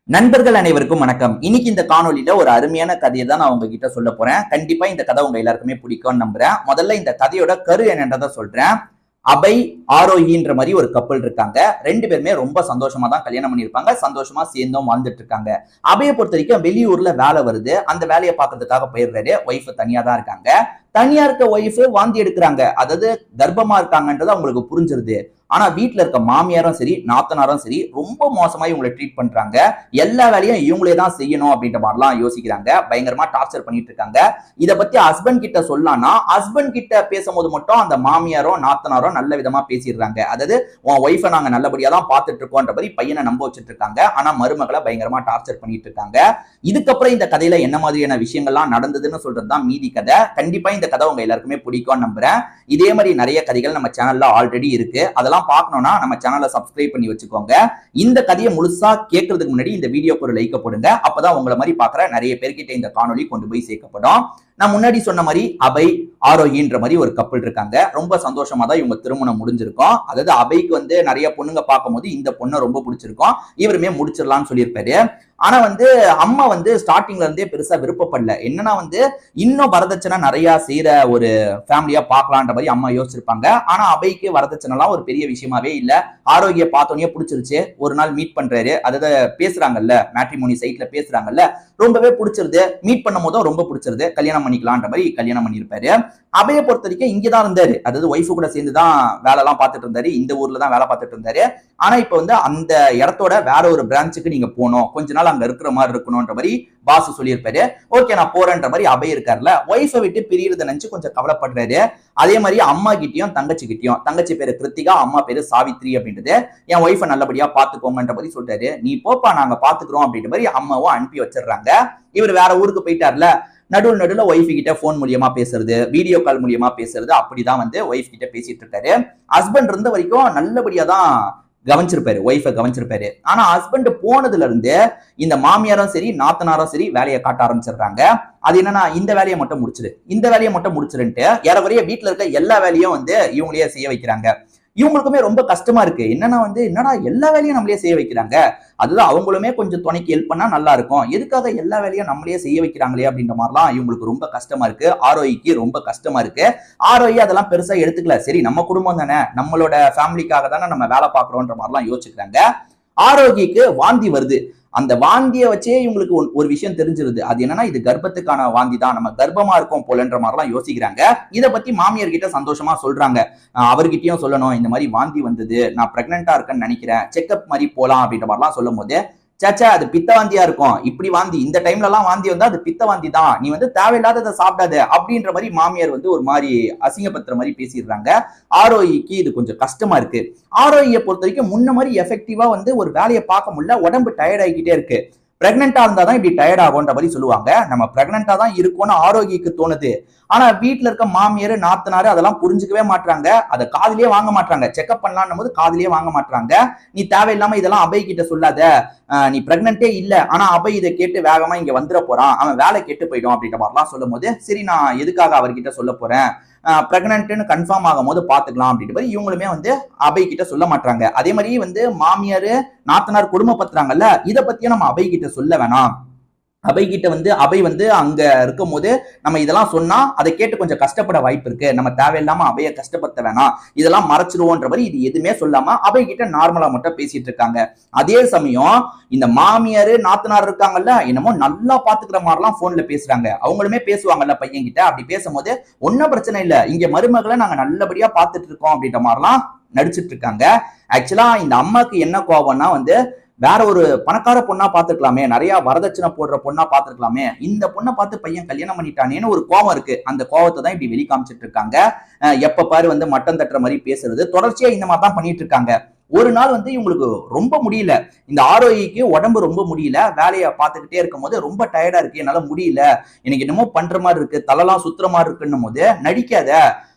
நண்பர்கள் அனைவருக்கும் வணக்கம். இன்னைக்கு இந்த காணொலியில ஒரு அருமையான கதையை தான் நான் உங்ககிட்ட சொல்ல போறேன். கண்டிப்பா இந்த கதை உங்க எல்லாருக்குமே பிடிக்கும்னு நம்புறேன். முதல்ல இந்த கதையோட கரு என்னன்றதை சொல்றேன். அபய் ஆரோஹின்ற மாதிரி ஒரு கப்பல் இருக்காங்க. ரெண்டு பேருமே ரொம்ப சந்தோஷமா தான் கல்யாணம் பண்ணியிருப்பாங்க. சந்தோஷமா சேர்ந்தும் வாழ்ந்துட்டு இருக்காங்க. அபயை பொறுத்த வரைக்கும் வெளியூர்ல வேலை வருது. அந்த வேலையை பார்க்கறதுக்காக போயிடுறாரு. ஒய்ஃப் தனியா தான் இருக்காங்க. தனியா இருக்க ஒய்ஃப் வாந்தி எடுக்கிறாங்க. அதாவது கர்ப்பமா இருக்காங்கன்றது அவங்களுக்கு புரிஞ்சிருது. ஆனா வீட்டுல இருக்க மாமியாரும் சரி நாத்தனாரும் சரி ரொம்ப மோசமா இவங்களை ட்ரீட் பண்றாங்க. எல்லா வேலையும் இவங்களே தான் செய்யணும் அப்படின்ற மாதிரிலாம் யோசிக்கிறாங்க. பயங்கரமா டார்ச்சர் பண்ணிட்டு இருக்காங்க. இத பத்தி ஹஸ்பண்ட் கிட்ட சொல்லலாம்னா ஹஸ்பண்ட் கிட்ட பேசும்போது மட்டும் அந்த மாமியாரும் நாத்தனாரும் நல்ல விதமா பேசிடுறாங்க. அதாவது உன் ஒய்ஃபை நாங்க நல்லபடியா தான் பார்த்துட்டு இருக்கோன்ற மாதிரி பையனை நம்ப வச்சுட்டு இருக்காங்க. ஆனா மருமகளை பயங்கரமா டார்ச்சர் பண்ணிட்டு இருக்காங்க. இதுக்கப்புறம் இந்த கதையில என்ன மாதிரியான விஷயங்கள்லாம் நடந்ததுன்னு சொல்றதுதான் மீதி கதை. கண்டிப்பா இந்த கதை உங்க எல்லாருக்குமே பிடிக்கும்னு நம்புறேன். இதே மாதிரி நிறைய கதைகள் நம்ம சேனல்ல ஆல்ரெடி இருக்கு. அதெல்லாம் பார்க்கணும்னா நம்ம சேனலை சப்ஸ்கிரைப் பண்ணி வச்சுக்கோங்க. இந்த கதையை முழுசா கேட்கறதுக்கு முன்னாடி இந்த வீடியோக்கு ஒரு லைக் போடுங்க. அப்பதான் உங்களை மாதிரி பாக்குற நிறைய பேர்கிட்ட இந்த காணொலி கொண்டு போய் சேர்க்கப்படும். நான் முன்னாடி சொன்ன மாதிரி அபய் ஆரோஹின்ற மாதிரி ஒரு கப்பல் இருக்காங்க. ரொம்ப சந்தோஷமா தான் இவங்க திருமணம் முடிஞ்சிருக்கும். அதாவது அபய்க்கு நிறைய பொண்ணுங்க பார்க்கும்போது இந்த பொண்ணை ரொம்ப பிடிச்சிருக்கும். இவருமே முடிச்சிடலாம்னு சொல்லியிருப்பாரு. ஆனா அம்மா ஸ்டார்டிங்ல இருந்தே பெருசா விருப்பப்படல. என்னன்னா இன்னும் வரதட்சணை நிறைய செய்யற ஒரு ஃபேமிலியா பார்க்கலான்ற மாதிரி அம்மா யோசிச்சிருப்பாங்க. ஆனா அபய்க்கு வரதட்சணை எல்லாம் ஒரு பெரிய விஷயமாவே இல்ல. ஆரோக்கிய பார்த்தோன்னே பிடிச்சிருச்சு. ஒரு நாள் மீட் பண்றாரு. அதாவது பேசுறாங்கல்ல, மேட்ரிமோனி சைட்ல பேசுறாங்கல்ல, ரொம்பவே பிடிச்சிருது. மீட் பண்ணும் போதும் ரொம்ப பிடிச்சிருது. கல்யாணம் பண்ணிக்கலான்ற மாதிரி கல்யாணம் பண்ணியிருப்பாரு. அபயை பொறுத்த வரைக்கும் இங்கதான் இருந்தாரு. அதாவது ஒய்ஃபு கூட சேர்ந்துதான் வேலை எல்லாம் பார்த்துட்டு இருந்தாரு. இந்த ஊர்ல தான் வேலை பார்த்துட்டு இருந்தாரு. ஆனா இப்ப அந்த இடத்தோட வேற ஒரு பிரான்ச்சுக்கு நீங்க போகணும், கொஞ்ச நாள் அங்க இருக்கிற மாதிரி இருக்கணும்ன்ற மாதிரி பாஸ் சொல்லியிருப்பாரு. ஓகே நான் போறேன்ற மாதிரி அபய் இருக்காருல்ல, ஒய்ஃபை விட்டு பிரியறத நினைச்சு கொஞ்சம் கவலைப்படுறாரு. அதே மாதிரி அம்மா கிட்டயும் தங்கச்சி கிட்டயும், தங்கச்சி பேரு கிருத்திகா, அம்மா பேரு சாவித்ரி அப்படின்றது, என் ஒய்ஃபை நல்லபடியா பாத்துக்கோங்கன்ற மாதிரி சொல்றாரு. நீ போப்பா நாங்க பாத்துக்கிறோம் அப்படின்ற மாதிரி அம்மாவும் அனுப்பி வச்சிடுறாங்க. இவர் வேற ஊருக்கு போயிட்டார்ல, நடுவுல ஒய்ஃப் கிட்ட போன் மூலியமா பேசுறது, வீடியோ கால் மூலியமா பேசுறது, அப்படிதான் ஒய்ஃப் கிட்ட பேசிட்டு இருக்காரு. ஹஸ்பண்ட் இருந்த வரைக்கும் நல்லபடியா தான் கவனிச்சிருப்பாரு, ஒய்ஃபை கவனிச்சிருப்பாரு. ஆனா ஹஸ்பண்ட் போனதுல இருந்து இந்த மாமியாரும் சரி நாத்தனாரும் சரி வேலையை காட்ட ஆரம்பிச்சிடுறாங்க. அது என்னன்னா, இந்த வேலையை மட்டும் முடிச்சிரு, இந்த வேலையை மட்டும் முடிச்சிருன்ட்டு ஏறக்குறைய வீட்டுல இருக்க எல்லா வேலையும் இவங்களையே செய்ய வைக்கிறாங்க. இவங்களுக்குமே ரொம்ப கஷ்டமா இருக்கு. என்னன்னா என்னடா எல்லா வேலையும் நம்மளே செய்ய வைக்கிறாங்க, அதுதான் அவங்களுமே கொஞ்சம் துணைக்கு ஹெல்ப் பண்ணா நல்லா இருக்கும், எதுக்காக எல்லா வேலையும் நம்மளே செய்ய வைக்கிறாங்களே அப்படின்ற மாதிரிலாம் இவங்களுக்கு ரொம்ப கஷ்டமா இருக்கு. ஆரோக்கிக்கு ரொம்ப கஷ்டமா இருக்கு. ஆரோக்கி அதெல்லாம் பெருசா எடுத்துக்கல. சரி நம்ம குடும்பம் தானே, நம்மளோட ஃபேமிலிக்காக தானே நம்ம வேலை பார்க்கறோன்ற மாதிரிலாம் யோசிக்கிறாங்க. ஆரோக்கிக்கு வாந்தி வருது. அந்த வாந்தியை வச்சே இவங்களுக்கு ஒரு விஷயம் தெரிஞ்சிருது. அது என்னன்னா, இது கர்ப்பத்துக்கான வாந்தி தான், நம்ம கர்ப்பமா இருக்கோம் போலன்ற மாதிரிலாம் யோசிக்கிறாங்க. இதை பத்தி மாமியார் கிட்ட சந்தோஷமா சொல்றாங்க. அவர்கிட்டயும் சொல்லணும், இந்த மாதிரி வாந்தி வந்தது, நான் பிரெக்னெண்டா இருக்கேன்னு நினைக்கிறேன், செக்அப் மாதிரி போலாம் அப்படின்ற மாதிரிலாம் சொல்லும் போது, சேச்சா அது பித்த வாந்தியா இருக்கும், இப்படி வாந்தி இந்த டைம்ல எல்லாம் வாந்தி வந்தா அது பித்த வாந்தி தான், நீ தேவையில்லாததை சாப்பிடாத அப்படின்ற மாதிரி மாமியார் ஒரு மாதிரி அசிங்கப்படுத்துற மாதிரி பேசிடுறாங்க. ஆரோக்கிக்கு இது கொஞ்சம் கஷ்டமா இருக்கு. ஆரோக்கியை பொறுத்த வரைக்கும் முன்ன மாதிரி எஃபெக்டிவா ஒரு வேலையை பார்க்க முடியல, உடம்பு டயர்ட் ஆகிக்கிட்டே இருக்கு. பிரெக்னெண்டா இருந்தா தான் இப்படி டயர்ட் ஆகும்ன்ற மாதிரி சொல்லுவாங்க. நம்ம பிரெக்னெண்டா தான் இருக்கும்னு ஆரோக்கியக்கு தோணுது. ஆனா வீட்டுல இருக்க மாமியார் நாத்தனாரு அதெல்லாம் புரிஞ்சுக்கவே மாட்டாங்க. அதை காதுலயே வாங்க மாட்டாங்க. செக்அப் பண்ணலாம்னு போது காதுலயே வாங்க மாட்டாங்க. நீ தேவையில்லாம இதெல்லாம் அபய் கிட்ட சொல்லாத, நீ பிரெக்னென்ட்டே இல்ல, ஆனா அபய் இதை கேட்டு வேகமா இங்க வந்துட போறான், அவன் வேலை கெட்டு போயிடும் அப்படின்ற மாதிரிலாம் சொல்லும் போது, சரி நான் எதுக்காக அவர்கிட்ட சொல்ல போறேன், பிரெக்னன்ட்னு கன்ஃபார்ம் ஆகும் போது பாத்துக்கலாம் அப்படின்ற மாதிரி இவங்களுமே அபய் கிட்ட சொல்ல மாட்டாங்க. அதே மாதிரி மாமியாரு நாத்தனார் குடும்பப்படுத்துறாங்கல்ல, இதை பத்தியும் நம்ம அபய் கிட்ட சொல்ல வேணாம். அபய் கிட்ட அபய் அங்க இருக்கும் போது நம்ம இதெல்லாம் சொன்னா அதை கேட்டு கொஞ்சம் கஷ்டப்பட வாய்ப்பு இருக்கு, நம்ம தேவையில்லாம அபய கஷ்டப்படுத்த வேணாம், இதெல்லாம் மறைச்சிருவோன்ற மாதிரி இது எதுவுமே சொல்லாம அபய் கிட்ட நார்மலா மட்டும் பேசிட்டு இருக்காங்க. அதே சமயம் இந்த மாமியாரு நாத்தனார் இருக்காங்கல்ல, என்னமோ நல்லா பாத்துக்கிற மாதிரிலாம் போன்ல பேசுறாங்க. அவங்களுமே பேசுவாங்கல்ல பையன் கிட்ட. அப்படி பேசும்போது ஒன்னும் பிரச்சனை இல்ல, இங்க மருமகளை நாங்க நல்லபடியா பாத்துட்டு இருக்கோம் அப்படின்ற மாதிரிலாம் நடிச்சிட்டு இருக்காங்க. ஆக்சுவலா இந்த அம்மாக்கு என்ன கோபம்னா வேற ஒரு பணக்கார பொண்ணா பாத்துக்கலாமே, நிறைய வரதட்சணை போடுற பொண்ணா பாத்துக்கலாமே, இந்த பொண்ணை பார்த்து பையன் கல்யாணம் பண்ணிட்டானேன்னு ஒரு கோபம் இருக்கு. அந்த கோபத்தை தான் இப்படி வெளி காமிச்சிட்டு இருக்காங்க. எப்ப பாரு மட்டம் தட்டுற மாதிரி பேசுறது, தொடர்ச்சியா இந்த மாதிரி தான் பண்ணிட்டு இருக்காங்க. ஒரு நாள் இவங்களுக்கு ரொம்ப முடியல, இந்த ஆரோக்கிக்கு உடம்பு ரொம்ப முடியல, வேலையை பார்த்துக்கிட்டே இருக்கும் போது ரொம்ப டயர்டா இருக்கு, என்னால முடியல, எனக்கு என்னமோ பண்ற மாதிரி இருக்கு, தலைலாம் சுத்துற மாதிரி இருக்குன்னும் போது, நடிக்காத,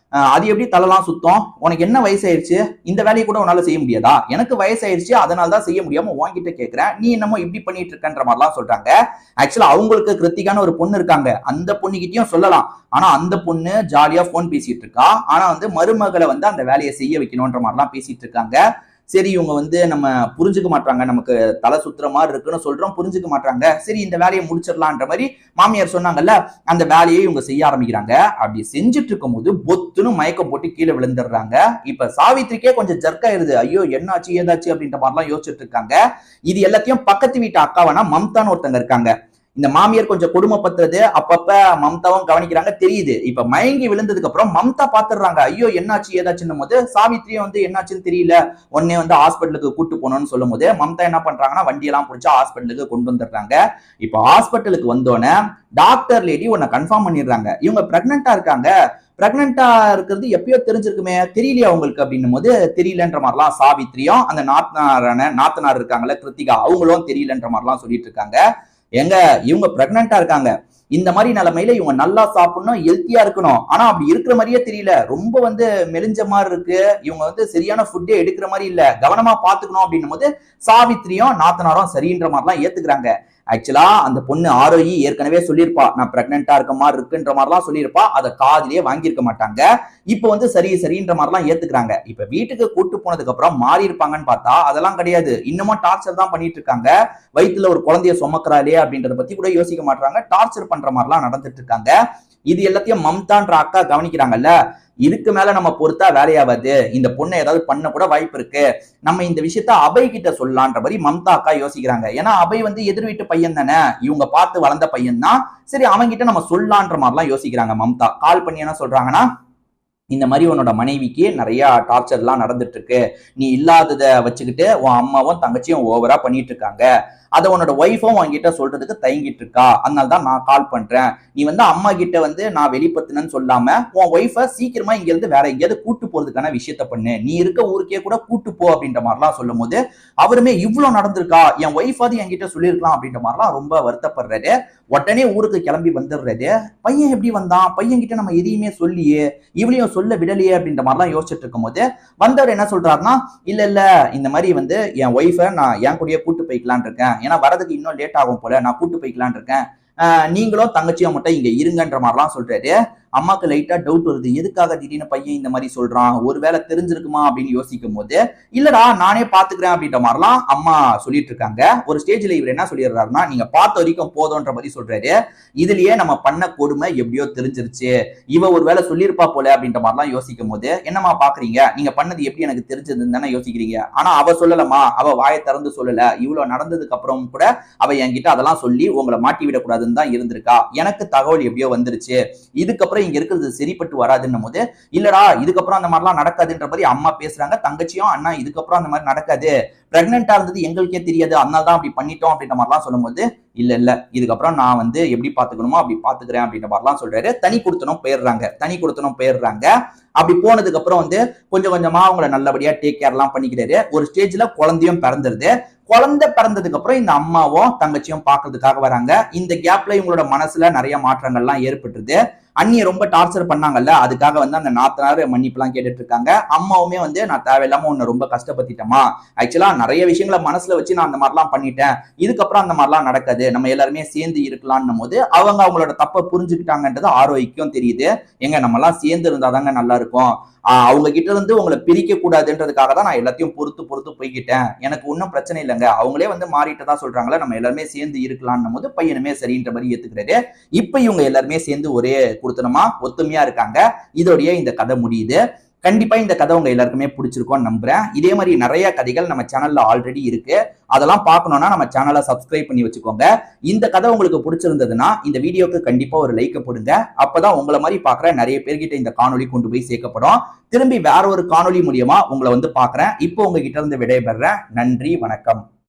அது எப்படி தலைலாம் சுத்தம், உனக்கு என்ன வயசாயிருச்சு, இந்த வேலையை கூட உன்னால செய்ய முடியாதா, எனக்கு வயசாயிருச்சு அதனால தான் செய்ய முடியாம உன்கிட்ட கேட்கிறேன், நீ என்னமோ இப்படி பண்ணிட்டு இருக்கன்ற மாதிரிலாம் சொல்றாங்க. ஆக்சுவலா அவங்களுக்கு கிருத்திகான ஒரு பொண்ணு இருக்காங்க, அந்த பொண்ணுகிட்டயும் சொல்லலாம். ஆனா அந்த பொண்ணு ஜாலியா போன் பேசிட்டு இருக்கா. ஆனா மருமகளை அந்த வேலையை செய்ய வைக்கணும்ன்ற மாதிரிலாம் பேசிட்டு இருக்காங்க. சரி இவங்க வந்து நம்ம புரிஞ்சுக்க மாட்டாங்க, நமக்கு தலை சுத்துற மாதிரி இருக்குன்னு சொல்றோம், புரிஞ்சுக்க மாட்டாங்க, சரி இந்த வேலையை முடிச்சிடலான்ற மாதிரி மாமியார் சொன்னாங்கல்ல, அந்த வேலையை இவங்க செய்ய ஆரம்பிக்கிறாங்க. அப்படி செஞ்சுட்டு இருக்கும் போது பொத்துன்னு மயக்கம் போட்டு கீழே விழுந்துடுறாங்க. இப்ப சாவித்திரிக்கே கொஞ்சம் ஜர்க்காயிருது, ஐயோ என்னாச்சு ஏதாச்சு அப்படின்ற மாதிரிலாம் யோசிச்சுட்டு இருக்காங்க. இது எல்லாத்தையும் பக்கத்து வீட்டு அக்காவானா மம்தான்னு ஒருத்தங்க இருக்காங்க. இந்த மாமியார் கொஞ்சம் கொடுமைப்படுத்துறது அப்பப்ப மம்தாவும் கவனிக்கிறாங்க, தெரியுது. இப்ப மயங்கி விழுந்ததுக்கு அப்புறம் மம்தா பாத்துறாங்க, ஐயோ என்னாச்சு ஏதாச்சுன்னும் போது சாவித்திரியும் வந்து என்னாச்சுன்னு தெரியல, உடனே வந்து ஹாஸ்பிட்டலுக்கு கூட்டு போனோம்னு சொல்லும் போது மம்தா என்ன பண்றாங்கன்னா வண்டியெல்லாம் பிடிச்சா ஹாஸ்பிட்டலுக்கு கொண்டு வந்துடுறாங்க. இப்ப ஹாஸ்பிட்டலுக்கு வந்தோடனே டாக்டர் லேடி உன்னை கன்ஃபார்ம் பண்ணிடுறாங்க, இவங்க பிரெக்னெண்டா இருக்காங்க. பிரெக்னெண்டா இருக்கிறது எப்பயோ தெரிஞ்சிருக்குமே, தெரியலையா உங்களுக்கு அப்படின்னும் போது தெரியலன்ற மாதிரிலாம் சாவித்திரியும் அந்த நாத்தனார் இருக்காங்கல்ல கிருத்திகா, அவங்களும் தெரியலன்ற மாதிரிலாம் சொல்லிட்டு இருக்காங்க. எங்க இவங்க பிரெக்னெண்டா இருக்காங்க, இந்த மாதிரி நிலைமையில இவங்க நல்லா சாப்பிடணும், ஹெல்த்தியா இருக்கணும், ஆனா அப்படி இருக்கிற மாதிரியே தெரியல, ரொம்ப வந்து மெலிஞ்ச மாதிரி இருக்கு, இவங்க வந்து சரியான ஃபுட்டே எடுக்கிற மாதிரி இல்ல, கவனமா பாத்துக்கணும் அப்படின்னும் போது சாவித்திரியும் நாத்தனாரும் சரின்ற மாதிரிலாம் ஏத்துக்கிறாங்க. ஆக்சுவலா அந்த பொண்ணு ஆரோயி ஏற்கனவே சொல்லியிருப்பா, நான் பிரெக்னெண்டா இருக்க மாதிரி இருக்குன்ற மாதிரிலாம் சொல்லியிருப்பா, அதை காதிலேயே வாங்கியிருக்க மாட்டாங்க. இப்ப வந்து சரி சரின்ற மாதிரிலாம் ஏத்துக்கிறாங்க. இப்ப வீட்டுக்கு கூட்டு போனதுக்கு அப்புறம் மாறி இருப்பாங்கன்னு பார்த்தா அதெல்லாம் கிடையாது, இன்னமும் டார்ச்சர் தான் பண்ணிட்டு இருக்காங்க. வயிற்றுல ஒரு குழந்தைய சுமக்கிறாளே அப்படின்றத பத்தி கூட யோசிக்க மாட்டாங்க, டார்ச்சர் பண்ற மாதிரிலாம் நடந்துட்டு இருக்காங்க. இது எல்லாத்தையும் மம்தான்ற அக்கா கவனிக்கிறாங்கல்ல, இதுக்கு மேல நம்ம பொறுத்தா வேலையாவது, இந்த பொண்ணை ஏதாவது பண்ண கூட வாய்ப்பு இருக்கு, நம்ம இந்த விஷயத்த அபய் கிட்ட சொல்லலான்ற மாதிரி மம்தா அக்கா யோசிக்கிறாங்க. ஏன்னா அபய் வந்து எதிர் வீட்டு பையன் தானே, இவங்க பார்த்து வளர்ந்த பையன் தான், சரி அவங்கிட்ட நம்ம சொல்லலான்ற மாதிரிலாம் யோசிக்கிறாங்க. மம்தா கால் பண்ணி என்ன சொல்றாங்கன்னா, இந்த மாதிரி உன்னோட மனைவிக்கு நிறைய டார்ச்சர்லாம் நடந்துட்டு இருக்கு, நீ இல்லாததை வச்சுக்கிட்டு உன் அம்மாவும் தங்கச்சியும் ஓவரா பண்ணிட்டு இருக்காங்க, அதை உன்னோட ஒய்ஃபும் உன்கிட்ட சொல்றதுக்கு தயங்கிட்டு இருக்கா, அதனால தான் நான் கால் பண்றேன், நீ வந்து அம்மா கிட்ட வந்து நான் வெளிப்படுத்தினேன்னு சொல்லாம உன் ஒய்ஃபை சீக்கிரமா இங்க இருந்து வேற எங்கேயாவது கூட்டு போறதுக்கான விஷயத்த பண்ணு, நீ இருக்க ஊருக்கே கூட கூட்டு போ அப்படின்ற மாதிரிலாம் சொல்லும் போது அவருமே இவ்வளவு நடந்திருக்கா, என் ஒய்ஃபாவது என்கிட்ட சொல்லியிருக்கலாம் அப்படின்ற மாதிரிலாம் ரொம்ப வருத்தப்படுறாரு. உடனே ஊருக்கு கிளம்பி வந்துடுறாரு. பையன் எப்படி வந்தான், பையன் கிட்ட நம்ம எதையுமே சொல்லியே, இவளையும் சொல்ல விடலையே அப்படின்ற மாதிரிலாம் யோசிச்சுட்டு இருக்கும் போது வந்தவர் என்ன சொல்றாருன்னா, இல்ல இல்ல இந்த மாதிரி வந்து என் ஒய்ஃபை நான் என் கூடயே கூட்டு போய்க்கலான் இருக்கேன், ஏன்னா வரதுக்கு இன்னும் லேட் ஆகும் போல, நான் கூட்டு போய்க்கலான் இருக்கேன், நீங்களும் தங்கச்சியும் மட்டும் இங்க இருங்கன்ற மாதிரிலாம் சொல்றாரு. அம்மாக்கு லைட்டா டவுட் வருது, எதுக்காக திடீர்னு பையன் இந்த மாதிரி சொல்றான், ஒருவேளை தெரிஞ்சிருக்குமா அப்படின்னு யோசிக்கும் போது இல்லடா நானே பாத்துக்கிறேன் அப்படின்ற மாதிரிலாம் அம்மா சொல்லிட்டு இருக்காங்க. ஒரு ஸ்டேஜ்ல இவர் என்ன சொல்லிடுறாருன்னா, நீங்க பார்த்த வரைக்கும் போதும்ன்ற மாதிரி சொல்றாரு. இதுலயே நம்ம பண்ண கொடுமை எப்படியோ தெரிஞ்சிருச்சு, இவ ஒருவேளை சொல்லியிருப்பா போல அப்படின்ற மாதிரிலாம் யோசிக்கும் போது, என்னமா பாக்குறீங்க, நீங்க பண்ணது எப்படி எனக்கு தெரிஞ்சதுன்னு தானே யோசிக்கிறீங்க, ஆனா அவ சொல்லலமா, அவ வாயை திறந்து சொல்லல, இவ்வளவு நடந்ததுக்கு அப்புறம் கூட அவ என்கிட்ட அதெல்லாம் சொல்லி உங்களை மாட்டி விடக்கூடாதுன்னு தான் இருந்திருக்கா, எனக்கு தகவல் எப்படியோ வந்துருச்சு, இதுக்கப்புறம் இங்க இருக்கிறது சரிப்பட்டு வராதுன்னும் போது இல்லடா இதுக்கப்புறம் அந்த மாதிரிலாம் நடக்காதுன்ற மாதிரி அம்மா பேசுறாங்க. தங்கச்சியும் அண்ணா இதுக்கப்புறம் அந்த மாதிரி நடக்காது, பிரெக்னெண்டா இருந்தது எங்களுக்கே தெரியாது, அதனால தான் அப்படி பண்ணிட்டோம் அப்படின்ற மாதிரிலாம் சொல்லும் போது இல்ல இல்ல இதுக்கப்புறம் நான் வந்து எப்படி பாத்துக்கணுமோ அப்படி பாத்துக்கிறேன் அப்படின்ற மாதிரிலாம் சொல்றாரு. தனி கொடுத்தனும் போயிடுறாங்க. அப்படி போனதுக்கு அப்புறம் வந்து கொஞ்சம் கொஞ்சமா அவங்களை நல்லபடியா டேக் கேர் எல்லாம் பண்ணிக்கிறாரு. ஒரு ஸ்டேஜ்ல குழந்தையும் பிறந்துருது. குழந்தை பிறந்ததுக்கு அப்புறம் இந்த அம்மாவும் தங்கச்சியும் பாக்குறதுக்காக வராங்க. இந்த கேப்ல இவங்களோட மனசுல நிறைய மாற்றங்கள்லாம் ஏற்பட்டுருது. அண்ணியை ரொம்ப டார்ச்சர் பண்ணாங்கல்ல, அதுக்காக வந்து அந்த நாத்தனார் மன்னிப்பு எல்லாம் கேட்டுட்டு இருக்காங்க. அம்மாவுமே வந்து நான் தேவையில்லாம உன்னை ரொம்ப கஷ்டப்படுத்திட்டேமா, ஆக்சுவலா நிறைய விஷயங்களை மனசுல வச்சு நான் அந்த மாதிரிலாம் பண்ணிட்டேன், இதுக்கப்புறம் அந்த மாதிரிலாம் நடக்காது, நம்ம எல்லாருமே சேர்ந்து இருக்கலாம்னும் போது அவங்க அவங்களோட தப்பை புரிஞ்சுக்கிட்டாங்கன்றது ஆரோக்கியம் தெரியுது. எங்க நம்ம எல்லாம் சேர்ந்து இருந்தாதாங்க நல்லா இருக்கும், அவங்க கிட்ட இருந்து உங்களை பிரிக்க கூடாதுன்றதுக்காக தான் நான் எல்லாத்தையும் பொறுத்து போய்கிட்டேன், எனக்கு ஒன்றும் பிரச்சனை இல்லைங்க, அவங்களே வந்து மாறிட்டு தான் சொல்றாங்களே, நம்ம எல்லாருமே சேர்ந்து இருக்கலாம்னும் போது பையனுமே சரின்ற மாதிரி ஏத்துக்கிறாரு. இப்ப இவங்க எல்லாருமே சேர்ந்து ஒரே கொடுத்தனமா ஒத்துமையா இருக்காங்க. இதோடைய இந்த கதை முடியுது. கண்டிப்பா இந்த கதை உங்க எல்லாருக்குமே பிடிச்சிருக்கும்னு நம்புறேன். இதே மாதிரி நிறைய கதைகள் நம்ம சேனல்ல ஆல்ரெடி இருக்கு, அதெல்லாம் பார்க்கணும்னா நம்ம சேனலை சப்ஸ்கிரைப் பண்ணி வச்சுக்கோங்க. இந்த கதை உங்களுக்கு பிடிச்சிருந்ததுன்னா இந்த வீடியோக்கு கண்டிப்பா ஒரு லைக் போடுங்க, அப்பதான் உங்களை மாதிரி பாக்குற நிறைய பேர்கிட்ட இந்த காணொலி கொண்டு போய் சேர்க்கப்படும். திரும்பி வேற ஒரு காணொலி மூலியமா உங்களை வந்து பாக்குறேன். இப்போ உங்ககிட்ட இருந்து விடைபெறேன். நன்றி, வணக்கம்.